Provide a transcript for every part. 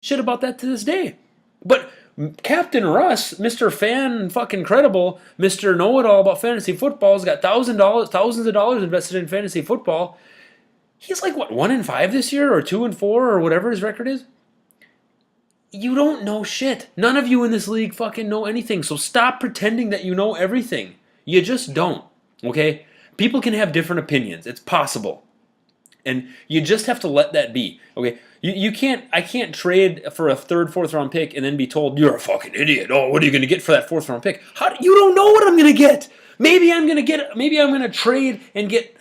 shit about that to this day. But Captain Russ, Mr. Fan fucking credible, Mr. Know-it-all about fantasy football, has got thousands of dollars invested in fantasy football. He's like, what, 1-5 this year, or 2-4, or whatever his record is? You don't know shit. None of you in this league fucking know anything. So stop pretending that you know everything. You just don't. Okay? People can have different opinions. It's possible. And you just have to let that be. Okay? You can't, I can't trade for a third, fourth round pick and then be told, you're a fucking idiot. Oh, what are you going to get for that fourth round pick? You don't know what I'm going to get. Maybe I'm going to trade and get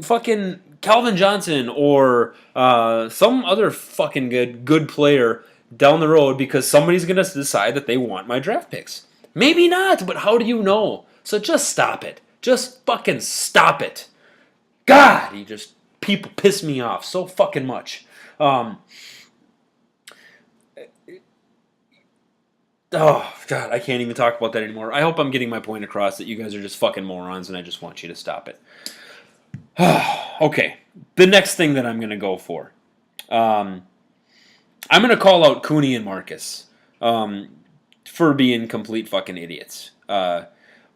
fucking Calvin Johnson or some other fucking good player down the road because somebody's going to decide that they want my draft picks. Maybe not, but how do you know? So just stop it. Just fucking stop it. God, people piss me off so fucking much. Oh, God, I can't even talk about that anymore. I hope I'm getting my point across that you guys are just fucking morons and I just want you to stop it. Okay, the next thing that I'm going to go for. I'm going to call out Cooney and Marcus for being complete fucking idiots.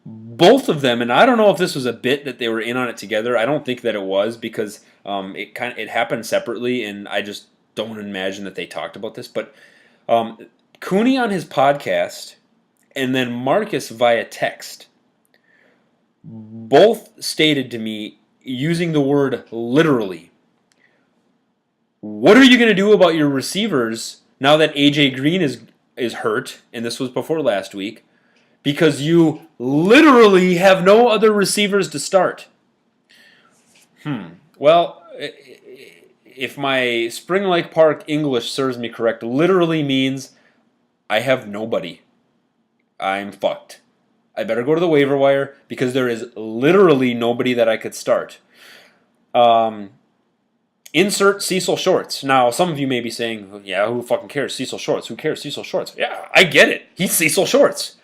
Both of them, and I don't know if this was a bit that they were in on it together. I don't think that it was because it happened separately, and I just don't imagine that they talked about this. But Cooney on his podcast, and then Marcus via text, both stated to me using the word literally. What are you going to do about your receivers now that AJ Green is hurt, and this was before last week, because you literally have no other receivers to start? Well, if my Spring Lake Park English serves me correct, literally means I have nobody. I'm fucked. I better go to the waiver wire because there is literally nobody that I could start. Insert Cecil Shorts. Now, some of you may be saying, yeah, who fucking cares? Cecil Shorts. Who cares? Cecil Shorts. Yeah, I get it. He's Cecil Shorts.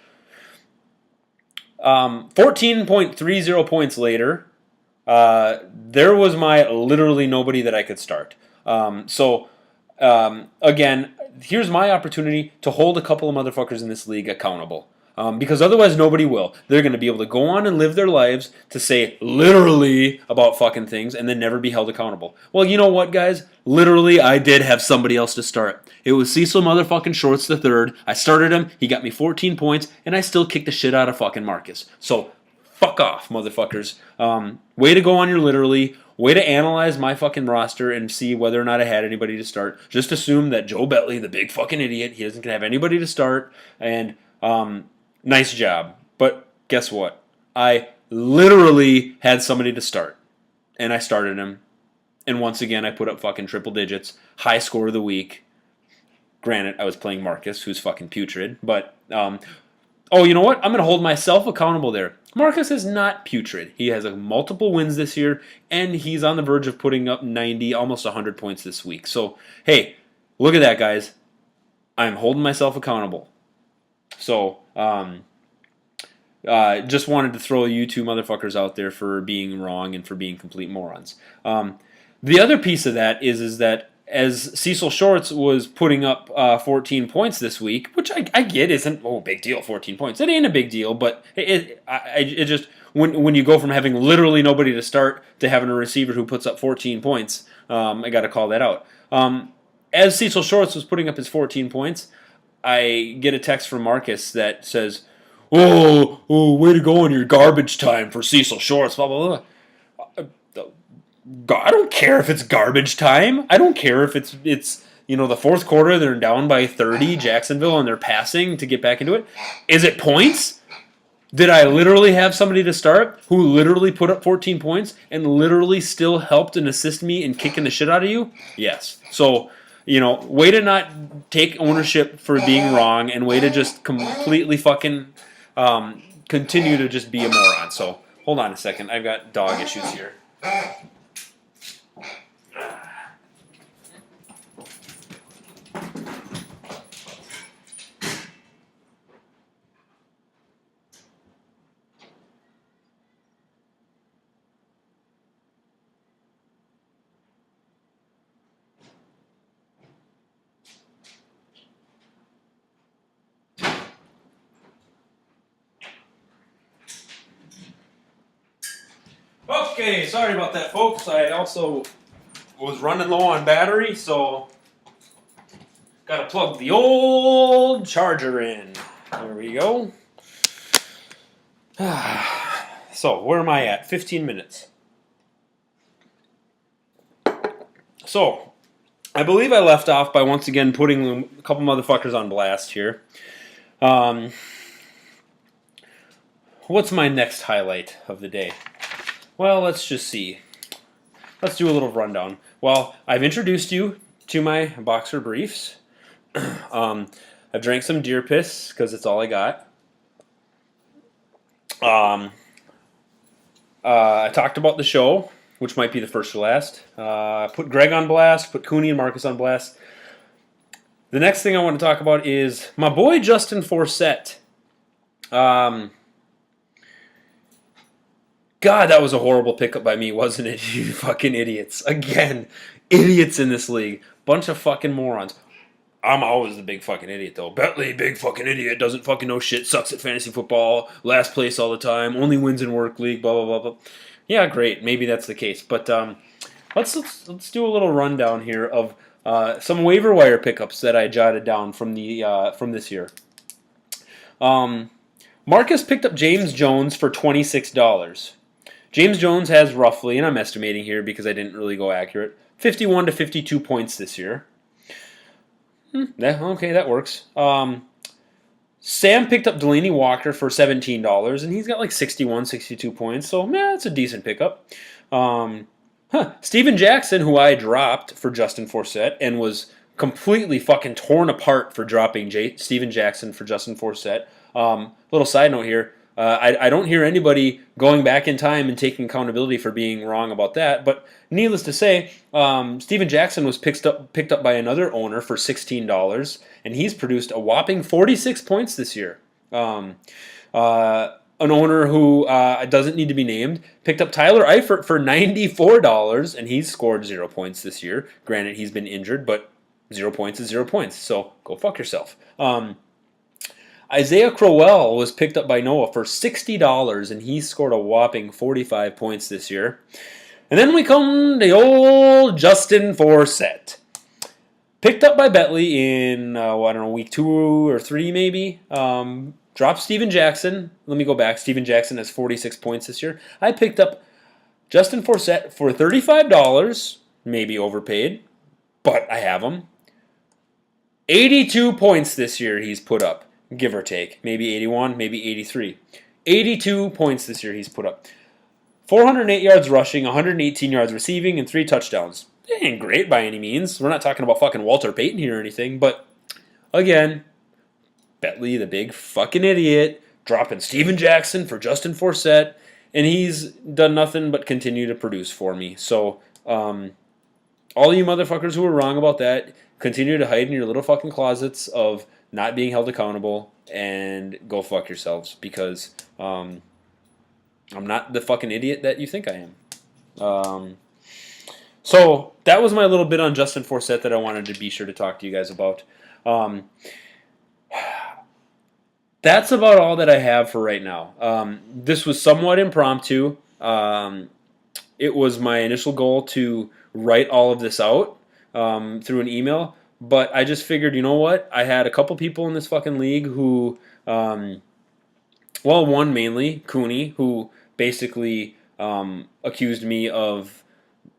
14.30 points later, there was my literally nobody that I could start. Again, here's my opportunity to hold a couple of motherfuckers in this league accountable. Because otherwise nobody will. They're going to be able to go on and live their lives to say literally about fucking things and then never be held accountable. Well, you know what, guys? Literally, I did have somebody else to start. It was Cecil motherfucking Shorts the third. I started him. He got me 14 points, and I still kicked the shit out of fucking Marcus. So, fuck off, motherfuckers. Way to go on your literally. Way to analyze my fucking roster and see whether or not I had anybody to start. Just assume that Joe Betley, the big fucking idiot, he doesn't have anybody to start, and nice job. But guess what? I literally had somebody to start. And I started him. And once again, I put up fucking triple digits. High score of the week. Granted, I was playing Marcus, who's fucking putrid. But, you know what? I'm going to hold myself accountable there. Marcus is not putrid. He has multiple wins this year. And he's on the verge of putting up 90, almost 100 points this week. So, hey, look at that, guys. I'm holding myself accountable. So, just wanted to throw you two motherfuckers out there for being wrong and for being complete morons. The other piece of that is that as Cecil Shorts was putting up 14 points this week, which I get isn't a big deal, 14 points. It ain't a big deal, but it just when you go from having literally nobody to start to having a receiver who puts up 14 points, I got to call that out. As Cecil Shorts was putting up his 14 points, I get a text from Marcus that says, "Oh, way to go on your garbage time for Cecil Shorts." Blah blah blah. I don't care if it's garbage time. I don't care if it's the fourth quarter. They're down by 30, Jacksonville, and they're passing to get back into it. Is it points? Did I literally have somebody to start who literally put up 14 points and literally still helped and assist me in kicking the shit out of you? Yes. So. Way to not take ownership for being wrong and way to just completely fucking continue to just be a moron. So, hold on a second. I've got dog issues here. Okay, sorry about that, folks. I also was running low on battery, so gotta plug the old charger in. There we go. So, where am I at? 15 minutes. So, I believe I left off by once again putting a couple motherfuckers on blast here. What's my next highlight of the day? Well, let's just see. Let's do a little rundown. Well, I've introduced you to my boxer briefs. I've drank some deer piss because it's all I got. I talked about the show, which might be the first or last. Put Greg on blast, put Cooney and Marcus on blast. The next thing I want to talk about is my boy Justin Forsett. God, that was a horrible pickup by me, wasn't it? You fucking idiots. Again, idiots in this league. Bunch of fucking morons. I'm always the big fucking idiot, though. Betley, big fucking idiot, doesn't fucking know shit, sucks at fantasy football, last place all the time, only wins in work league, blah, blah, blah, blah. Yeah, great. Maybe that's the case. But let's do a little rundown here of some waiver wire pickups that I jotted down from this year. Marcus picked up James Jones for $26. James Jones has roughly, and I'm estimating here because I didn't really go accurate, 51 to 52 points this year. Okay, that works. Sam picked up Delaney Walker for $17, and he's got like 61, 62 points, so that's a decent pickup. Steven Jackson, who I dropped for Justin Forsett, and was completely fucking torn apart for dropping Steven Jackson for Justin Forsett. Little side note here. I don't hear anybody going back in time and taking accountability for being wrong about that. But needless to say, Steven Jackson was picked up by another owner for $16, and he's produced a whopping 46 points this year. An owner who doesn't need to be named picked up Tyler Eifert for $94, and he's scored 0 points this year. Granted, he's been injured, but 0 points is 0 points, so go fuck yourself. Isaiah Crowell was picked up by Noah for $60, and he scored a whopping 45 points this year. And then we come to old Justin Forsett. Picked up by Betley in, week 2 or 3 maybe. Dropped Steven Jackson. Let me go back. Steven Jackson has 46 points this year. I picked up Justin Forsett for $35, maybe overpaid, but I have him. 82 points this year he's put up. Give or take. Maybe 81, maybe 83. 82 points this year he's put up. 408 yards rushing, 118 yards receiving, and 3 touchdowns. It ain't great by any means. We're not talking about fucking Walter Payton here or anything, but again, Betley, the big fucking idiot, dropping Steven Jackson for Justin Forsett, and he's done nothing but continue to produce for me. So, all you motherfuckers who are wrong about that, continue to hide in your little fucking closets of not being held accountable, and go fuck yourselves, because I'm not the fucking idiot that you think I am. So that was my little bit on Justin Forsett that I wanted to be sure to talk to you guys about. That's about all that I have for right now. This was somewhat impromptu. It was my initial goal to write all of this out through an email. But I just figured, you know what? I had a couple people in this fucking league who, one mainly, Cooney, who basically accused me of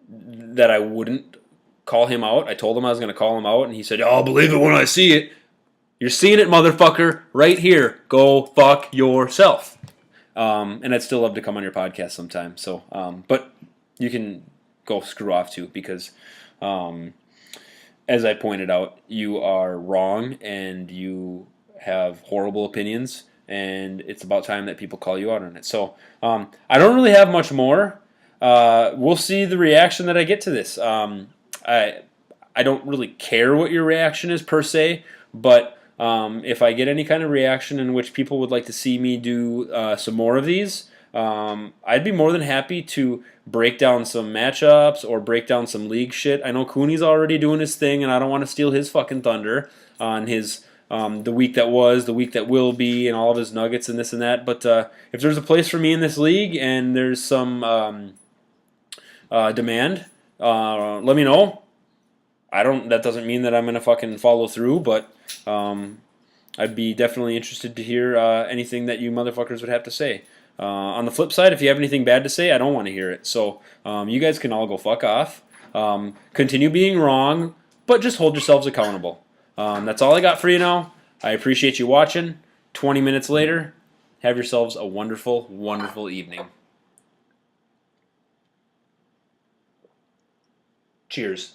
that I wouldn't call him out. I told him I was going to call him out, and he said, I'll believe it when I see it. You're seeing it, motherfucker, right here. Go fuck yourself. And I'd still love to come on your podcast sometime. So, but you can go screw off too, because... as I pointed out, you are wrong and you have horrible opinions, and it's about time that people call you out on it. So I don't really have much more. We'll see the reaction that I get to this. I don't really care what your reaction is per se, but if I get any kind of reaction in which people would like to see me do some more of these, I'd be more than happy to break down some matchups or break down some league shit. I know Cooney's already doing his thing, and I don't want to steal his fucking thunder on his the week that was, the week that will be, and all of his nuggets and this and that. But if there's a place for me in this league, and there's some demand, let me know. That doesn't mean that I'm going to fucking follow through, but I'd be definitely interested to hear anything that you motherfuckers would have to say. On the flip side, if you have anything bad to say, I don't want to hear it. So you guys can all go fuck off. Continue being wrong, but just hold yourselves accountable. That's all I got for you now. I appreciate you watching. 20 minutes later, have yourselves a wonderful, wonderful evening. Cheers.